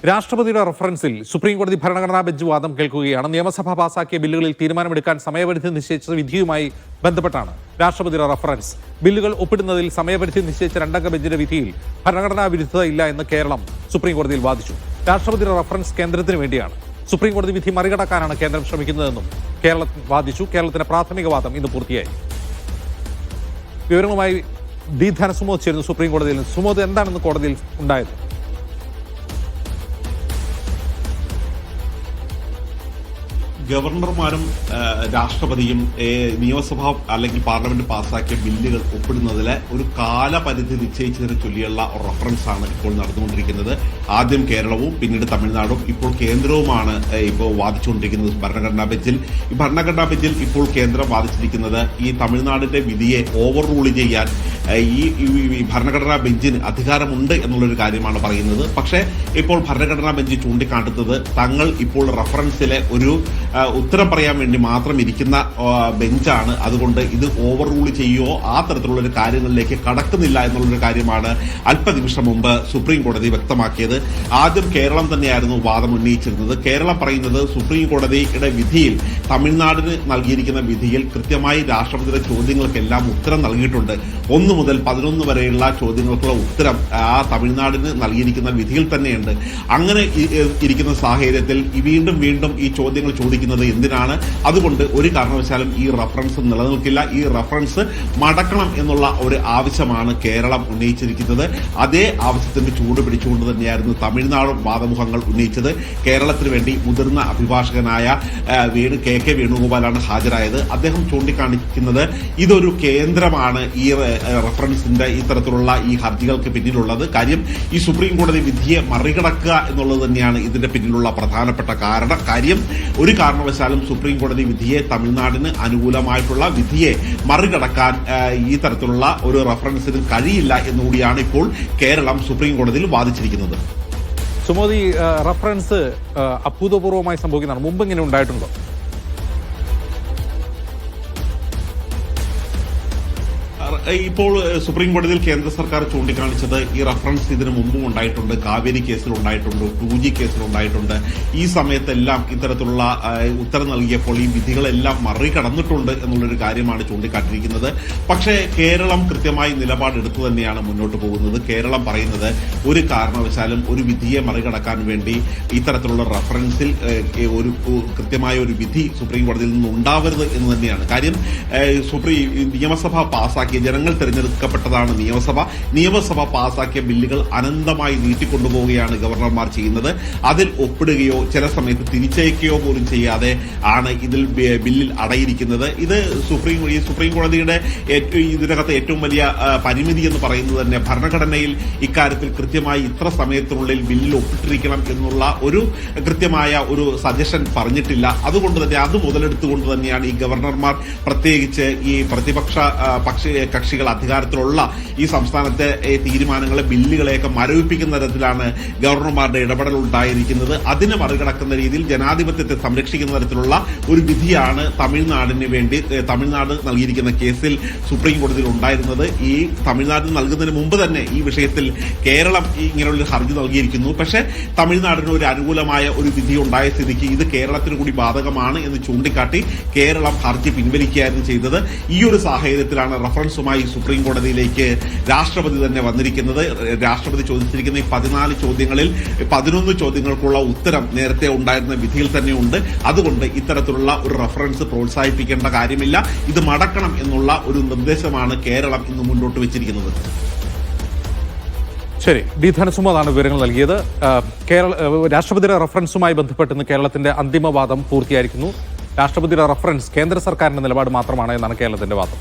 രാഷ്ട്രപതിയുടെ റഫറൻസിൽ സുപ്രീംകോടതി ഭരണഘടനാ ബെഞ്ച് വാദം കേൾക്കുകയാണ്. നിയമസഭ പാസാക്കിയ ബില്ലുകളിൽ തീരുമാനമെടുക്കാൻ സമയപരിധി നിശ്ചയിച്ച വിധിയുമായി ബന്ധപ്പെട്ടാണ് രാഷ്ട്രപതിയുടെ റഫറൻസ്. ബില്ലുകൾ ഒപ്പിടുന്നതിൽ സമയപരിധി നിശ്ചയിച്ച രണ്ടംഗ ബെഞ്ചിന്റെ വിധിയിൽ ഭരണഘടനാ വിരുദ്ധത ഇല്ല എന്ന് കേരളം സുപ്രീംകോടതിയിൽ വാദിച്ചു. രാഷ്ട്രപതിയുടെ റഫറൻസ് കേന്ദ്രത്തിന് വേണ്ടിയാണ്. സുപ്രീംകോടതി വിധി മറികടക്കാനാണ് കേന്ദ്രം ശ്രമിക്കുന്നതെന്നും കേരളം വാദിച്ചു. കേരളത്തിന്റെ പ്രാഥമിക വാദം ഇന്ന് പൂർത്തിയായി. വിവരങ്ങളുമായി ഡി ധനസുമോദ് ചേരുന്നു സുപ്രീംകോടതിയിൽ. സുമോദ്, എന്താണെന്ന് കോടതിയിൽ ഉണ്ടായത്? ഗവർണർമാരും രാഷ്ട്രപതിയും നിയമസഭ അല്ലെങ്കിൽ പാർലമെന്റ് പാസാക്കിയ ബില്ലുകൾ ഒപ്പിടുന്നതിലെ ഒരു കാലപരിധി നിശ്ചയിച്ചതിനെ ചൊല്ലിയുള്ള റഫറൻസാണ് ഇപ്പോൾ നടന്നുകൊണ്ടിരിക്കുന്നത്. ആദ്യം കേരളവും പിന്നീട് തമിഴ്നാടും ഇപ്പോൾ കേന്ദ്രവുമാണ് ഇപ്പോൾ വാദിച്ചുകൊണ്ടിരിക്കുന്നത് ഭരണഘടനാ ബെഞ്ചിൽ. ഈ ഭരണഘടനാ ബെഞ്ചിൽ ഇപ്പോൾ കേന്ദ്രം വാദിച്ചിരിക്കുന്നത് ഈ തമിഴ്നാടിന്റെ വിധിയെ ഓവർ റൂൾ ചെയ്യാൻ ഈ ഭരണഘടനാ ബെഞ്ചിന് അധികാരമുണ്ട് എന്നുള്ളൊരു കാര്യമാണ് പറയുന്നത്. പക്ഷേ ഇപ്പോൾ ഭരണഘടനാ ബെഞ്ച് ചൂണ്ടിക്കാട്ടുന്നത് തങ്ങൾ ഇപ്പോൾ റഫറൻസിലെ ഒരു ഉത്തരം പറയാൻ വേണ്ടി മാത്രം ഇരിക്കുന്ന ബെഞ്ചാണ്, അതുകൊണ്ട് ഇത് ഓവർ റൂൾ ചെയ്യുകയോ ആ തരത്തിലുള്ളൊരു കാര്യങ്ങളിലേക്ക് കടക്കുന്നില്ല എന്നുള്ളൊരു കാര്യമാണ് അല്പനിമിഷം മുമ്പ് സുപ്രീം കോടതി വ്യക്തമാക്കിയത്. ആദ്യം കേരളം തന്നെയായിരുന്നു വാദം ഉന്നയിച്ചിരുന്നത്. കേരളം പറയുന്നത് സുപ്രീം കോടതിയുടെ വിധിയിൽ, തമിഴ്നാടിന് നൽകിയിരിക്കുന്ന വിധിയിൽ കൃത്യമായി രാഷ്ട്രപതിയുടെ ചോദ്യങ്ങൾക്കെല്ലാം ഉത്തരം നൽകിയിട്ടുണ്ട്. 1 മുതൽ 11 വരെയുള്ള ചോദ്യങ്ങൾക്കുള്ള ഉത്തരം ആ തമിഴ്നാടിന് നൽകിയിരിക്കുന്ന വിധിയിൽ തന്നെയുണ്ട്. അങ്ങനെ ഇരിക്കുന്ന സാഹചര്യത്തിൽ വീണ്ടും വീണ്ടും ഈ ചോദ്യങ്ങൾ ചോദിക്കുന്നത് എന്തിനാണ്? അതുകൊണ്ട് ഒരു കാരണവശാലും ഈ റഫറൻസ് നിലനിൽക്കില്ല. ഈ റഫറൻസ് മടക്കണം എന്നുള്ള ഒരു ആവശ്യമാണ് കേരളം ഉന്നയിച്ചിരിക്കുന്നത്. അതേ ആവശ്യത്തിന്റെ ചൂട് പിടിച്ചുകൊണ്ട് തന്നെയായിരുന്നു തമിഴ്നാടും വാദമുഖങ്ങൾ ഉന്നയിച്ചത്. കേരളത്തിന് വേണ്ടി മുതിർന്ന അഭിഭാഷകനായ കെ വേണുഗോപാലാണ് ഹാജരായത്. അദ്ദേഹം ചൂണ്ടിക്കാണിക്കുന്നത് ഇതൊരു കേന്ദ്രമാണ് ഈ റഫറൻസിന്റെ ഇത്തരത്തിലുള്ള ഈ ഹർജികൾക്ക് പിന്നിലുള്ളത്. കാര്യം ഈ സുപ്രീം കോടതി വിധിയെ മറികടക്കുക എന്നുള്ളത് തന്നെയാണ് ഇതിന്റെ പിന്നിലുള്ള പ്രധാനപ്പെട്ട കാര്യം. ഒരു കാരണവശാലും സുപ്രീം കോടതി വിധിയെ, തമിഴ്നാടിന് അനുകൂലമായിട്ടുള്ള വിധിയെ മറികടക്കാൻ ഈ തരത്തിലുള്ള ഒരു റഫറൻസിന് കഴിയില്ല എന്നുകൂടിയാണ് ഇപ്പോൾ കേരളം സുപ്രീം കോടതിയിൽ വാദിച്ചിരിക്കുന്നത്. സുമോദി, റഫറൻസ് അഭൂതപൂർവമായി സംഭവിക്കുന്നതാണ്. മുമ്പ് ഇങ്ങനെ ഉണ്ടായിട്ടുണ്ടോ? ഇപ്പോൾ സുപ്രീം കോടതിയിൽ കേന്ദ്ര സർക്കാർ ചൂണ്ടിക്കാണിച്ചത് ഈ റഫറൻസ് ഇതിനു മുമ്പും ഉണ്ടായിട്ടുണ്ട്. കാവേരി കേസിൽ ഉണ്ടായിട്ടുണ്ട്, 2G കേസിൽ ഉണ്ടായിട്ടുണ്ട്. ഈ സമയത്തെല്ലാം ഇത്തരത്തിലുള്ള ഉത്തരം നൽകിയപ്പോൾ ഈ വിധികളെല്ലാം മറികടന്നിട്ടുണ്ട് എന്നുള്ളൊരു കാര്യമാണ് ചൂണ്ടിക്കാട്ടിയിരിക്കുന്നത്. പക്ഷേ കേരളം കൃത്യമായി നിലപാടെടുത്തു തന്നെയാണ് മുന്നോട്ട് പോകുന്നത്. കേരളം പറയുന്നത് ഒരു കാരണവശാലും ഒരു വിധിയെ മറികടക്കാൻ വേണ്ടി ഇത്തരത്തിലുള്ള റഫറൻസിൽ ഒരു കൃത്യമായ ഒരു വിധി സുപ്രീം കോടതിയിൽ നിന്ന് ഉണ്ടാവരുത് എന്ന് തന്നെയാണ്. കാര്യം നിയമസഭ പാസാക്കിയ, ജനങ്ങൾ തെരഞ്ഞെടുക്കപ്പെട്ടതാണ് നിയമസഭ പാസാക്കിയ ബില്ലുകൾ അനന്തമായി നീട്ടിക്കൊണ്ടുപോവുകയാണ് ഗവർണർമാർ ചെയ്യുന്നത്. അതിൽ ഒപ്പിടുകയോ ചില സമയത്ത് തിരിച്ചയക്കുകയോ പോലും ചെയ്യാതെ ആണ് ഇതിൽ ബില്ലിൽ അടയിരിക്കുന്നത്. ഇത് സുപ്രീം കോടതിയുടെ ഇതിനകത്ത് ഏറ്റവും വലിയ പരിമിതി എന്ന് പറയുന്നത് തന്നെ ഭരണഘടനയിൽ ഇക്കാര്യത്തിൽ കൃത്യമായി ഇത്ര സമയത്തിനുള്ളിൽ ബില്ലിൽ ഒപ്പിട്ടിരിക്കണം എന്നുള്ള ഒരു കൃത്യമായ ഒരു സജഷൻ പറഞ്ഞിട്ടില്ല. അതുകൊണ്ട് തന്നെ അത് മുതലെടുത്തുകൊണ്ട് തന്നെയാണ് ഈ ഗവർണർമാർ, പ്രത്യേകിച്ച് ഈ പ്രതിപക്ഷ കക്ഷികൾ അധികാരത്തിലുള്ള ഈ സംസ്ഥാനത്തെ തീരുമാനങ്ങളെ, ബില്ലുകളെയൊക്കെ മരവിപ്പിക്കുന്ന തരത്തിലാണ് ഗവർണർമാരുടെ ഇടപെടൽ ഉണ്ടായിരിക്കുന്നത്. അതിനെ മറികടക്കുന്ന രീതിയിൽ ജനാധിപത്യത്തെ സംരക്ഷിക്കുന്ന തരത്തിലുള്ള ഒരു വിധിയാണ് തമിഴ്നാട് നൽകിയിരിക്കുന്ന കേസിൽ സുപ്രീം കോടതിയിൽ ഉണ്ടായിരുന്നത്. ഈ തമിഴ്നാടിന് നൽകുന്നതിന് മുമ്പ് തന്നെ ഈ വിഷയത്തിൽ കേരളം ഇങ്ങനെയുള്ള ഹർജി നൽകിയിരിക്കുന്നു. പക്ഷേ തമിഴ്നാടിന് ഒരു അനുകൂലമായ ഒരു വിധി ഉണ്ടായ സ്ഥിതിക്ക് ഇത് കേരളത്തിന് കൂടി ബാധകമാണ് എന്ന് ചൂണ്ടിക്കാട്ടി കേരളം ഹർജി പിൻവലിക്കുകയായിരുന്നു ചെയ്തത്. ഈ ഒരു സാഹചര്യത്തിലാണ് റഫറൻസുമായി സുപ്രീം കോടതിയിലേക്ക് രാഷ്ട്രപതി തന്നെ വന്നിരിക്കുന്നത്. രാഷ്ട്രപതി ചോദിച്ചിരിക്കുന്ന ഈ 14 ചോദ്യങ്ങളിൽ 11 ചോദ്യങ്ങൾക്കുള്ള ഉത്തരം നേരത്തെ ഉണ്ടായിരുന്ന വിധിയിൽ തന്നെയുണ്ട്. അതുകൊണ്ട് ഇത്തരത്തിലുള്ള ഒരു റഫറൻസ് പ്രോത്സാഹിപ്പിക്കേണ്ട കാര്യമില്ല, ഇത് മടക്കണം എന്നുള്ള ഒരു നിർദ്ദേശമാണ് കേരളം ഇന്ന് മുന്നോട്ട് വെച്ചിരിക്കുന്നത്. ശരി, ഡി ധനസുമോദാണ് വിവരങ്ങൾ നൽകിയത്. രാഷ്ട്രപതിയുടെ റഫറൻസുമായി ബന്ധപ്പെട്ട് കേരളത്തിന്റെ അന്തിമവാദം പൂർത്തിയായിരിക്കുന്നു. രാഷ്ട്രപതിയുടെ റഫറൻസ് കേന്ദ്ര സർക്കാരിന്റെ നിലപാട് മാത്രമാണ് എന്നാണ് കേരളത്തിന്റെ വാദം.